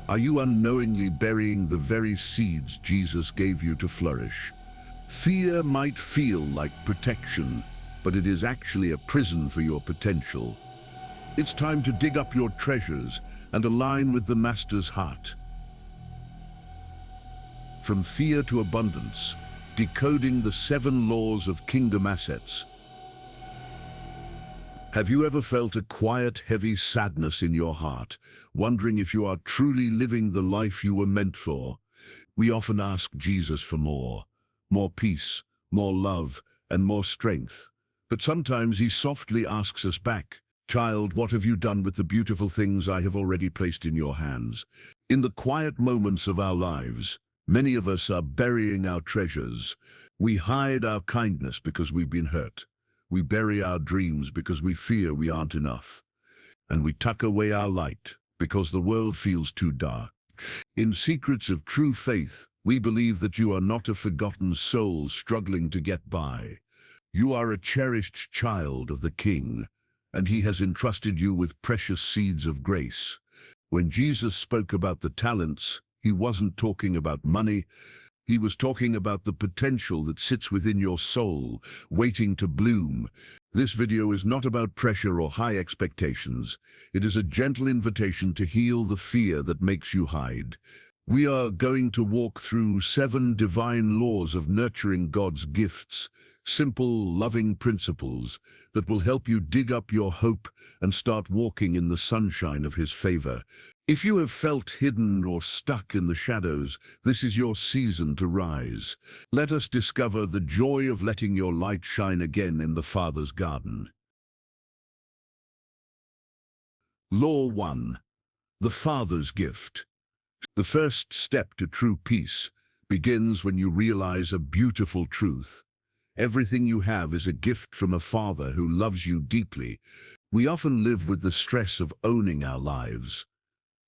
Are you unknowingly burying the very seeds Jesus gave you to flourish? Fear might feel like protection, but it is actually a prison for your potential. It's time to dig up your treasures and align with the Master's heart. From fear to abundance, decoding the 7 laws of kingdom assets. Have you ever felt a quiet, heavy sadness in your heart, wondering if you are truly living the life you were meant for? We often ask Jesus for more peace, more love, and more strength. But sometimes he softly asks us back, "Child, what have you done with the beautiful things I have already placed in your hands?" In the quiet moments of our lives, many of us are burying our treasures. We hide our kindness because we've been hurt. We bury our dreams because we fear we aren't enough. And we tuck away our light because the world feels too dark. In Secrets of True Faith, we believe that you are not a forgotten soul struggling to get by. You are a cherished child of the King, and he has entrusted you with precious seeds of grace. When Jesus spoke about the talents, he wasn't talking about money. He was talking about the potential that sits within your soul, waiting to bloom. This video is not about pressure or high expectations. It is a gentle invitation to heal the fear that makes you hide. We are going to walk through 7 divine laws of nurturing God's gifts, simple, loving principles that will help you dig up your hope and start walking in the sunshine of his favor. If you have felt hidden or stuck in the shadows, this is your season to rise. Let us discover the joy of letting your light shine again in the Father's garden. Law 1. The Father's gift. The first step to true peace begins when you realize a beautiful truth. Everything you have is a gift from a Father who loves you deeply. We often live with the stress of owning our lives.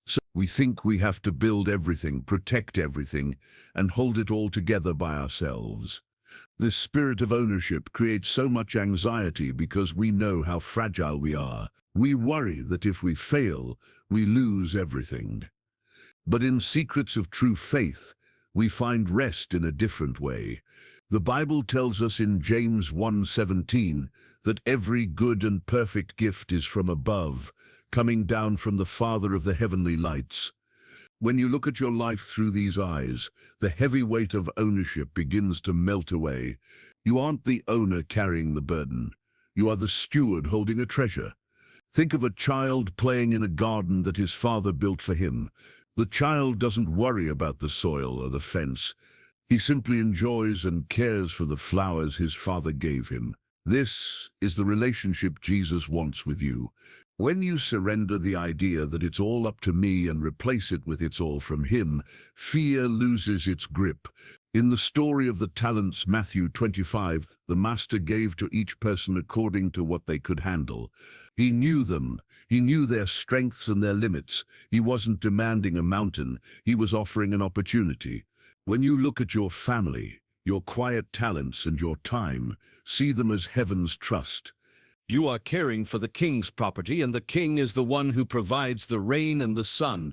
So we think we have to build everything, protect everything, and hold it all together by ourselves. This spirit of ownership creates so much anxiety because we know how fragile we are. We worry that if we fail, we lose everything. But in Secrets of True Faith, we find rest in a different way. The Bible tells us in James 1:17 that every good and perfect gift is from above, coming down from the Father of the heavenly lights. When you look at your life through these eyes, the heavy weight of ownership begins to melt away. You aren't the owner carrying the burden. You are the steward holding a treasure. Think of a child playing in a garden that his father built for him. The child doesn't worry about the soil or the fence. He simply enjoys and cares for the flowers his father gave him. This is the relationship Jesus wants with you. When you surrender the idea that it's all up to me and replace it with it's all from him, fear loses its grip. In the story of the talents, Matthew 25, the master gave to each person according to what they could handle. He knew them. He knew their strengths and their limits. He wasn't demanding a mountain. He was offering an opportunity. When you look at your family, your quiet talents and your time, see them as heaven's trust. You are caring for the King's property, and the King is the one who provides the rain and the sun.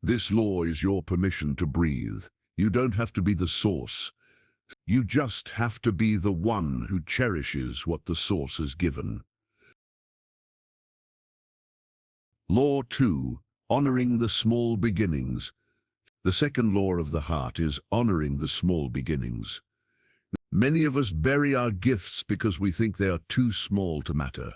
This law is your permission to breathe. You don't have to be the source. You just have to be the one who cherishes what the source has given. Law 2. Honoring the small beginnings. The second law of the heart is honoring the small beginnings. Many of us bury our gifts because we think they are too small to matter.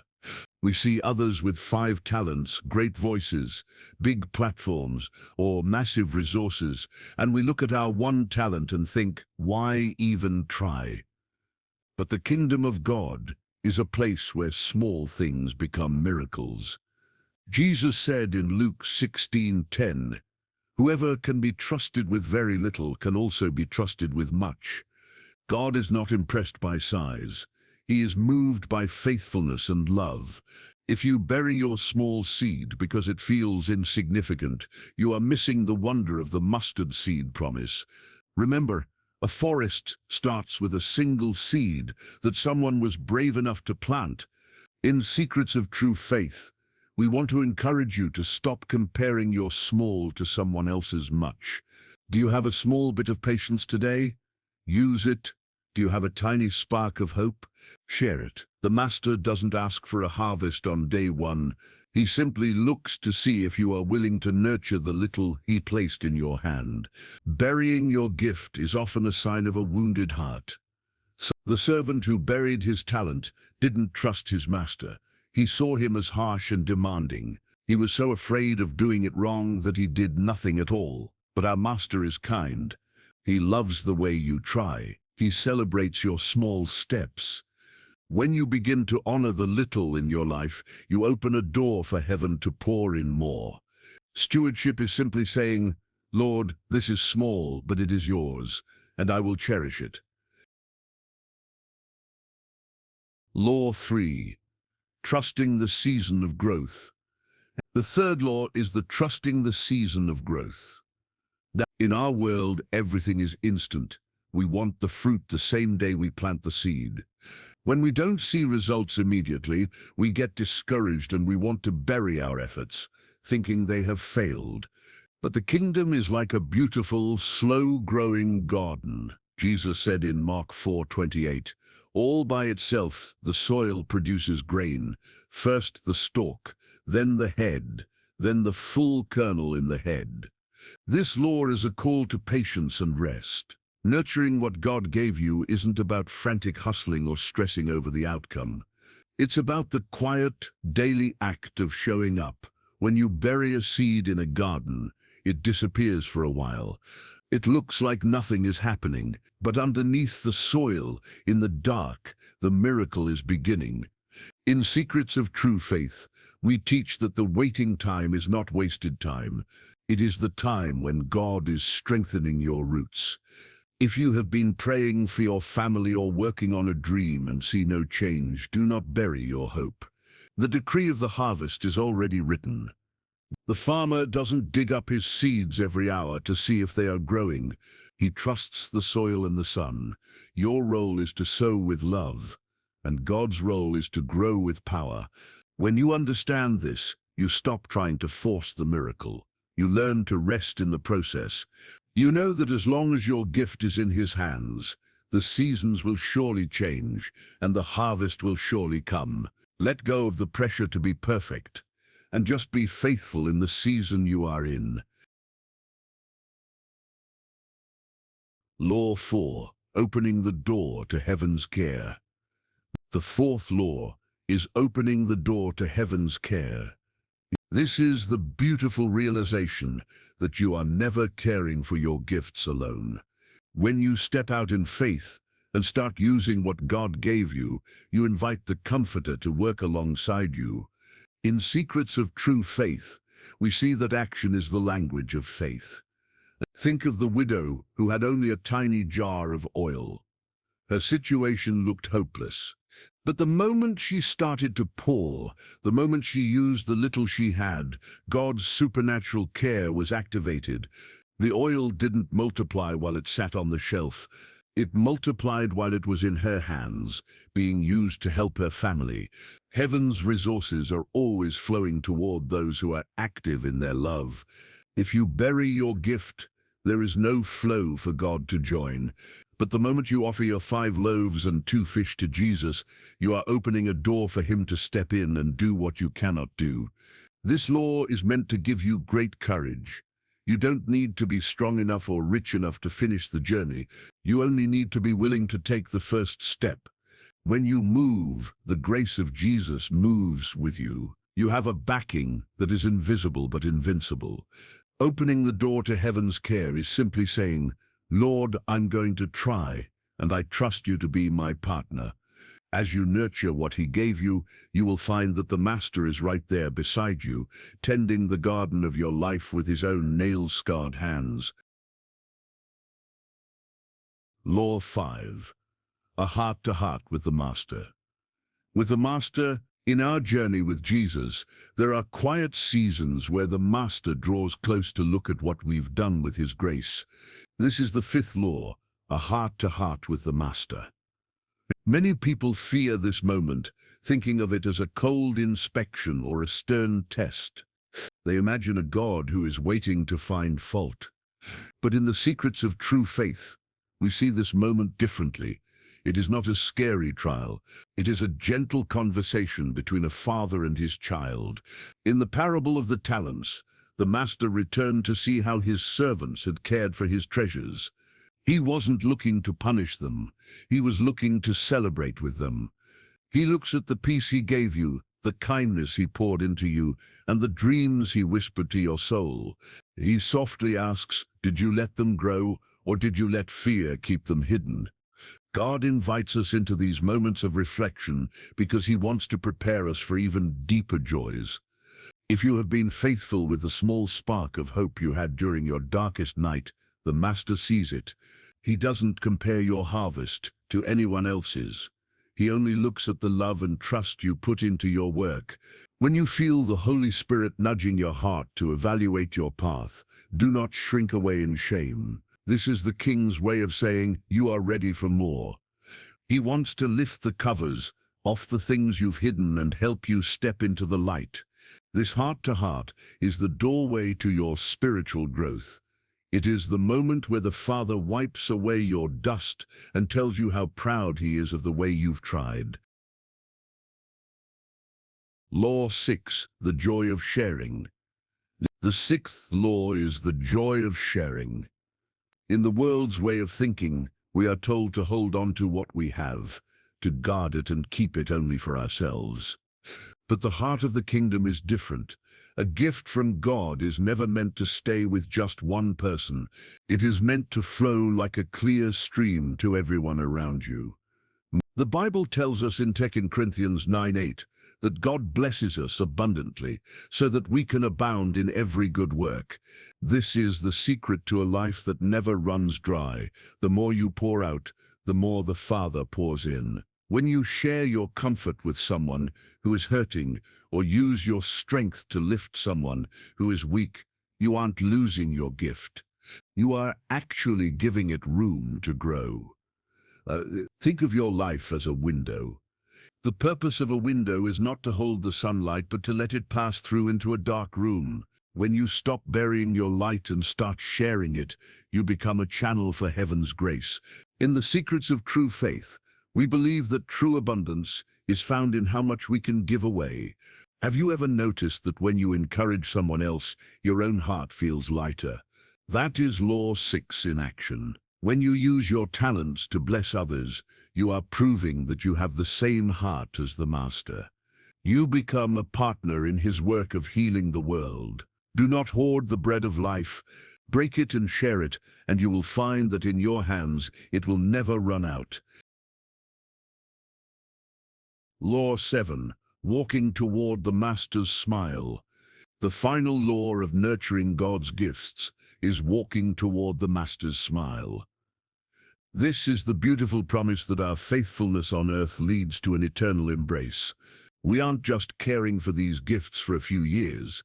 We see others with 5 talents, great voices, big platforms, or massive resources, and we look at our 1 talent and think, why even try? But the kingdom of God is a place where small things become miracles. Jesus said in Luke 16:10, "Whoever can be trusted with very little can also be trusted with much." God is not impressed by size. He is moved by faithfulness and love. If you bury your small seed because it feels insignificant, you are missing the wonder of the mustard seed promise. Remember, a forest starts with a single seed that someone was brave enough to plant. In Secrets of True Faith, We want to encourage you to stop comparing your small to someone else's much. Do you have a small bit of patience today? Use it. Do you have a tiny spark of hope? Share it. The Master doesn't ask for a harvest on day one. He simply looks to see if you are willing to nurture the little he placed in your hand. Burying your gift is often a sign of a wounded heart. The servant who buried his talent didn't trust his master. He saw him as harsh and demanding. He was so afraid of doing it wrong that he did nothing at all. But our master is kind. He loves the way you try. He celebrates your small steps. When you begin to honor the little in your life, you open a door for heaven to pour in more. Stewardship is simply saying, Lord, this is small, but it is yours, and I will cherish it. Law 3. Trusting the season of growth. The third law is the trusting the season of growth. That in our world, everything is instant. We want the fruit the same day we plant the seed. When we don't see results immediately, we get discouraged and we want to bury our efforts, thinking they have failed. But the kingdom is like a beautiful, slow-growing garden. Jesus said in Mark 4:28, all by itself the soil produces grain, first the stalk, then the head, then the full kernel in the head. This law is a call to patience and rest. Nurturing what God gave you isn't about frantic hustling or stressing over the outcome. It's about the quiet, daily act of showing up. When you bury a seed in a garden, it disappears for a while. It looks like nothing is happening, but underneath the soil, in the dark, the miracle is beginning. In Secrets of True Faith, we teach that the waiting time is not wasted time. It is the time when God is strengthening your roots. If you have been praying for your family or working on a dream and see no change, do not bury your hope. The decree of the harvest is already written. The farmer doesn't dig up his seeds every hour to see if they are growing. He trusts the soil and the sun. Your role is to sow with love, and God's role is to grow with power. When you understand this, you stop trying to force the miracle. You learn to rest in the process. You know that as long as your gift is in His hands, the seasons will surely change, and the harvest will surely come. Let go of the pressure to be perfect, and just be faithful in the season you are in. Law 4. Opening the door to heaven's care. The fourth law is opening the door to heaven's care. This is the beautiful realization that you are never caring for your gifts alone. When you step out in faith and start using what God gave you, you invite the Comforter to work alongside you. In Secrets of True Faith, we see that action is the language of faith. Think of the widow who had only a tiny jar of oil. Her situation looked hopeless. But the moment she started to pour, the moment she used the little she had, God's supernatural care was activated. The oil didn't multiply while it sat on the shelf. It multiplied while it was in her hands, being used to help her family. Heaven's resources are always flowing toward those who are active in their love. If you bury your gift, there is no flow for God to join. But the moment you offer your 5 loaves and 2 fish to Jesus, you are opening a door for Him to step in and do what you cannot do. This law is meant to give you great courage. You don't need to be strong enough or rich enough to finish the journey. You only need to be willing to take the first step. When you move, the grace of Jesus moves with you. You have a backing that is invisible but invincible. Opening the door to heaven's care is simply saying, Lord, I'm going to try, and I trust you to be my partner. As you nurture what He gave you, you will find that the Master is right there beside you, tending the garden of your life with His own nail-scarred hands. Law 5. A heart-to-heart with the Master. With the Master, in our journey with Jesus, there are quiet seasons where the Master draws close to look at what we've done with His grace. This is the 5th law, a heart-to-heart with the Master. Many people fear this moment, thinking of it as a cold inspection or a stern test. They imagine a God who is waiting to find fault. But in the secrets of true faith, we see this moment differently. It is not a scary trial. It is a gentle conversation between a father and his child. In the parable of the talents, the master returned to see how his servants had cared for his treasures. He wasn't looking to punish them. He was looking to celebrate with them. He looks at the peace he gave you, the kindness he poured into you, and the dreams he whispered to your soul. He softly asks, did you let them grow, or did you let fear keep them hidden? God invites us into these moments of reflection because he wants to prepare us for even deeper joys. If you have been faithful with the small spark of hope you had during your darkest night, the Master sees it. He doesn't compare your harvest to anyone else's. He only looks at the love and trust you put into your work. When you feel the Holy Spirit nudging your heart to evaluate your path, do not shrink away in shame. This is the King's way of saying, you are ready for more. He wants to lift the covers off the things you've hidden and help you step into the light. This heart-to-heart is the doorway to your spiritual growth. It is the moment where the Father wipes away your dust and tells you how proud he is of the way you've tried. Law 6, the joy of sharing. The sixth law is the joy of sharing. In the world's way of thinking, we are told to hold on to what we have, to guard it and keep it only for ourselves. But the heart of the kingdom is different. A gift from God is never meant to stay with just one person. It is meant to flow like a clear stream to everyone around you. The Bible tells us in 2 Corinthians 9:8 that God blesses us abundantly so that we can abound in every good work. This is the secret to a life that never runs dry. The more you pour out, the more the Father pours in. When you share your comfort with someone who is hurting, or use your strength to lift someone who is weak, you aren't losing your gift. You are actually giving it room to grow. Think of your life as a window. The purpose of a window is not to hold the sunlight, but to let it pass through into a dark room. When you stop burying your light and start sharing it, you become a channel for heaven's grace. In the secrets of true faith, we believe that true abundance is found in how much we can give away. Have you ever noticed that when you encourage someone else, your own heart feels lighter? That is Law 6 in action. When you use your talents to bless others, you are proving that you have the same heart as the Master. You become a partner in his work of healing the world. Do not hoard the bread of life. Break it and share it, and you will find that in your hands it will never run out. Law 7. Walking toward the Master's smile. The final law of nurturing God's gifts is walking toward the Master's smile. This is the beautiful promise that our faithfulness on earth leads to an eternal embrace. We aren't just caring for these gifts for a few years.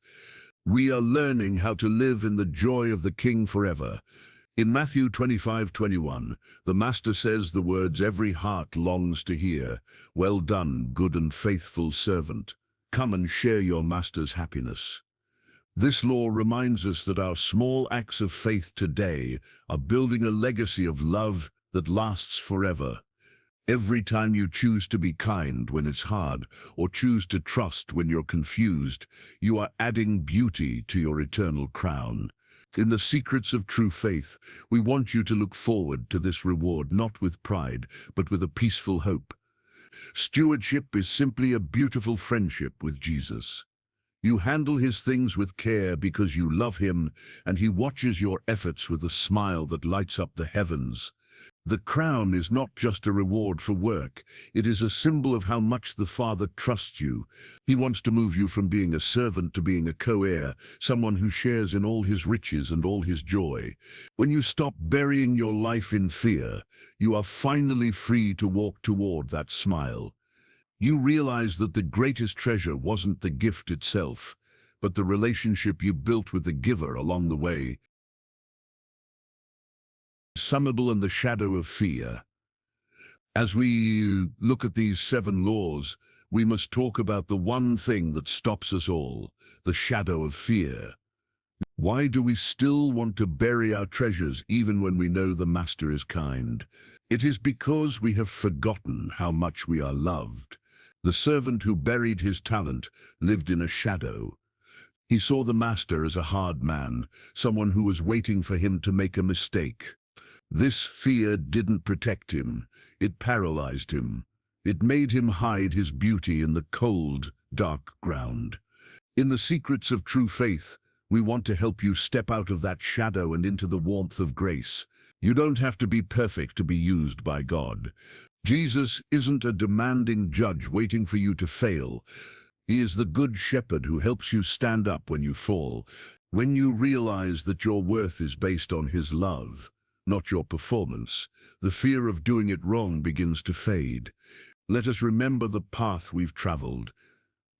We are learning how to live in the joy of the King forever. In Matthew 25:21, the Master says the words every heart longs to hear, "Well done, good and faithful servant. Come and share your Master's happiness." This law reminds us that our small acts of faith today are building a legacy of love that lasts forever. Every time you choose to be kind when it's hard, or choose to trust when you're confused, you are adding beauty to your eternal crown. In the secrets of true faith, we want you to look forward to this reward not with pride, but with a peaceful hope. Stewardship is simply a beautiful friendship with Jesus. You handle his things with care because you love him, and he watches your efforts with a smile that lights up the heavens. The crown is not just a reward for work. It is a symbol of how much the Father trusts you. He wants to move you from being a servant to being a co-heir, someone who shares in all his riches and all his joy. When you stop burying your life in fear, you are finally free to walk toward that smile. You realize that the greatest treasure wasn't the gift itself, but the relationship you built with the giver along the way. Summable in the shadow of fear. As we look at these 7 laws, we must talk about the one thing that stops us all, the shadow of fear. Why do we still want to bury our treasures even when we know the Master is kind? It is because we have forgotten how much we are loved. The servant who buried his talent lived in a shadow. He saw the Master as a hard man, someone who was waiting for him to make a mistake. This fear didn't protect him, it paralyzed him. It made him hide his beauty in the cold, dark ground. In the secrets of true faith, we want to help you step out of that shadow and into the warmth of grace. You don't have to be perfect to be used by God. Jesus isn't a demanding judge waiting for you to fail. He is the good shepherd who helps you stand up when you fall. When you realize that your worth is based on his love, not your performance, the fear of doing it wrong begins to fade. Let us remember the path we've traveled.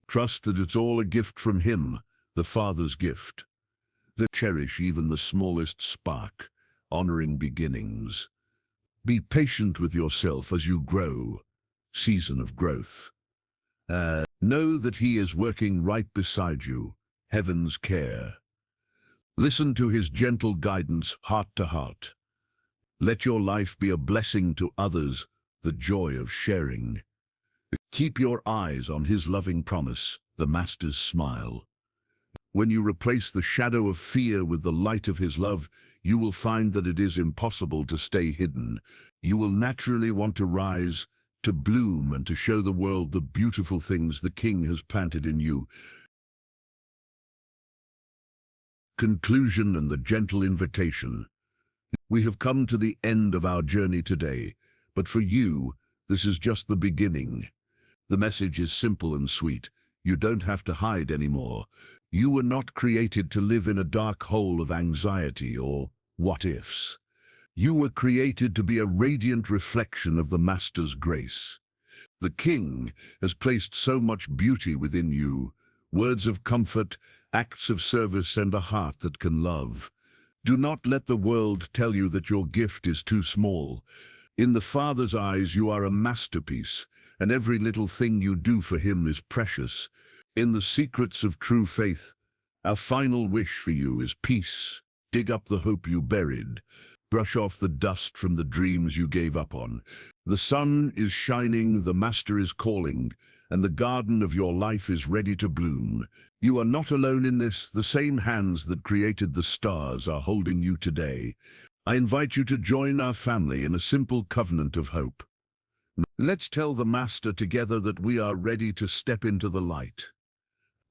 Trust that it's all a gift from him, the Father's gift. That cherish even the smallest spark, honoring beginnings. Be patient with yourself as you grow. Season of growth. Know that he is working right beside you, heaven's care. Listen to his gentle guidance, heart to heart. Let your life be a blessing to others, the joy of sharing. Keep your eyes on his loving promise, the Master's smile. When you replace the shadow of fear with the light of his love, you will find that it is impossible to stay hidden. You will naturally want to rise, to bloom, and to show the world the beautiful things the King has planted in you. Conclusion and the gentle invitation. We have come to the end of our journey today, but for you, this is just the beginning. The message is simple and sweet. You don't have to hide anymore. You were not created to live in a dark hole of anxiety or what-ifs. You were created to be a radiant reflection of the Master's grace. The King has placed so much beauty within you, words of comfort, acts of service, and a heart that can love. Do not let the world tell you that your gift is too small. In the Father's eyes, you are a masterpiece, and every little thing you do for him is precious. In the secrets of true faith, our final wish for you is peace. Dig up the hope you buried. Brush off the dust from the dreams you gave up on. The sun is shining, the Master is calling, and the garden of your life is ready to bloom. You are not alone in this. The same hands that created the stars are holding you today. I invite you to join our family in a simple covenant of hope. Let's tell the Master together that we are ready to step into the light.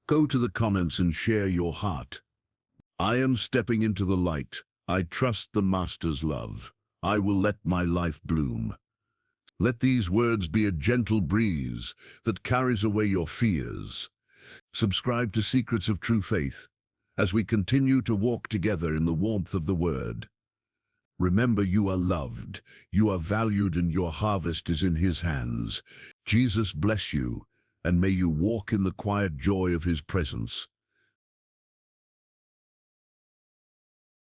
Go to the comments and share your heart. I am stepping into the light. I trust the Master's love. I will let my life bloom. Let these words be a gentle breeze that carries away your fears. Subscribe to Secrets of True Faith as we continue to walk together in the warmth of the Word. Remember, you are loved, you are valued, and your harvest is in his hands. Jesus bless you, and may you walk in the quiet joy of his presence.